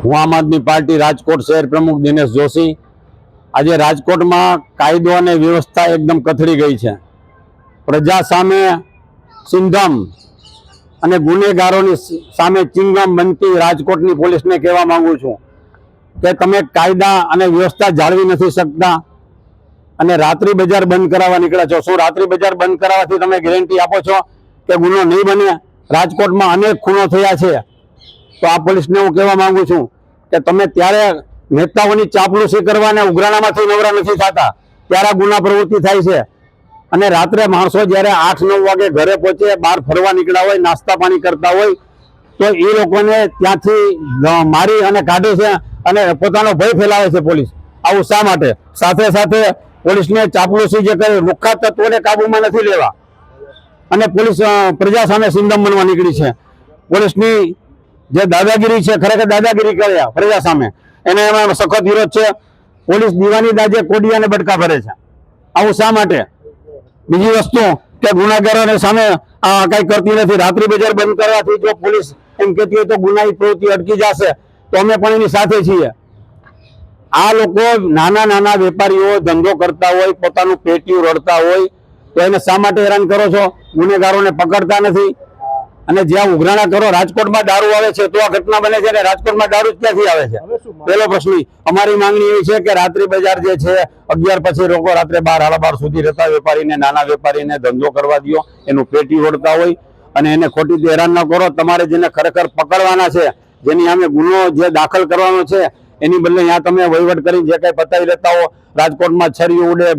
હું આમ આદમી પાર્ટી રાજકોટ શહેર પ્રમુખ દિનેશ જોશી। આજે રાજકોટમાં કાયદો અને વ્યવસ્થા એકદમ કથળી ગઈ છે। પ્રજા સામે સિંધમ અને ગુનેગારોની સામે ચિંગમ બનતી રાજકોટની પોલીસને કહેવા માંગુ છું કે તમે કાયદા અને વ્યવસ્થા જાળવી નથી શકતા અને રાત્રિ બજાર બંધ કરાવવા નીકળ્યા છો। શું રાત્રિ બજાર બંધ કરાવવાથી તમે ગેરંટી આપો છો કે ગુનો નહીં બને? રાજકોટમાં અનેક ખૂનો થયા છે। તો આ પોલીસને હું કહેવા માંગુ છું કે તમે ત્યારે નેતાઓની ચાપલૂસી કરવાને ઉઘરાણામાંથી નવરા નથી થતા, ત્યારે ગુના પ્રવૃત્તિ થાય છે। અને રાત્રે માણસો જ્યારે 8-9 વાગે ઘરે પહોંચે, બહાર ફરવા નીકળ્યા હોય, નાસ્તા પાણી કરતા હોય, તો એ લોકોને ત્યાંથી મારી અને કાઢે છે અને પોતાનો ભય ફેલાવે છે પોલીસ। આવું શા માટે? સાથે સાથે પોલીસને ચાપલૂસી જે કરે, લુખ્ખા તત્વોને કાબૂમાં નથી લેવા અને પોલીસ પ્રજા સામે સિંધમ બનવા નીકળી છે। પોલીસની જે દાદાગીરી છે, ખરેખર દાદાગીરી કર્યા પ્રજા સામે, એને એમાં સખત વિરોધ છે। પોલીસ દીવાની દાજે કોડિયાને બટકા ભરે છે। આવું શા માટે? બીજી વસ્તુ કે ગુનાગારોને સામે કઈ કરતી નથી। રાત્રિ બજાર બંધ કરવાથી જો પોલીસ એમ કહેતી હોય તો ગુનાહિત પ્રવૃત્તિ અટકી જશે, તો અમે પણ એની સાથે છીએ। આ લોકો નાના નાના વેપારીઓ ધંધો કરતા હોય, પોતાનું પેટીયું રડતા હોય, તો એને શા માટે હેરાન કરો છો? ગુનેગારોને પકડતા નથી અને જ્યાં ઉઘરાણા કરો, રાજકોટમાં દારૂ આવે છે તો આ ઘટના બને છે, અને રાજકોટમાં દારૂ ક્યાંથી આવે છે? પેલો પ્રશ્ન। અમારી માંગણી એવી છે કે રાત્રિ બજાર જે છે 11 પછી લોકો રાત્રે 12-12 સુધી રહેતા વેપારીને, નાના વેપારીને ધંધો કરવા દો, એનું પેટી ઓળતા હોય અને એને ખોટી હેરાન ન કરો। તમારે જેને ખરેખર પકડવાના છે, જેની સામે ગુનો જે દાખલ કરવાનો છે, એની બદલે ત્યાં તમે વહીવટ કરી જે કઈ પતાવી લેતા હો, રાજકોટમાં છરીઓ ઉડે,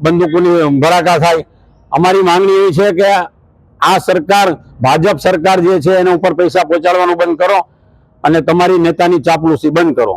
બંદૂકોની ભડાકા થાય। અમારી માંગણી એવી છે કે આ સરકાર, ભાજપ સરકાર જે છે એના ઉપર પૈસા પહોંચાડવાનું બંધ કરો અને તમારી નેતાની ચાપલૂસી બંધ કરો।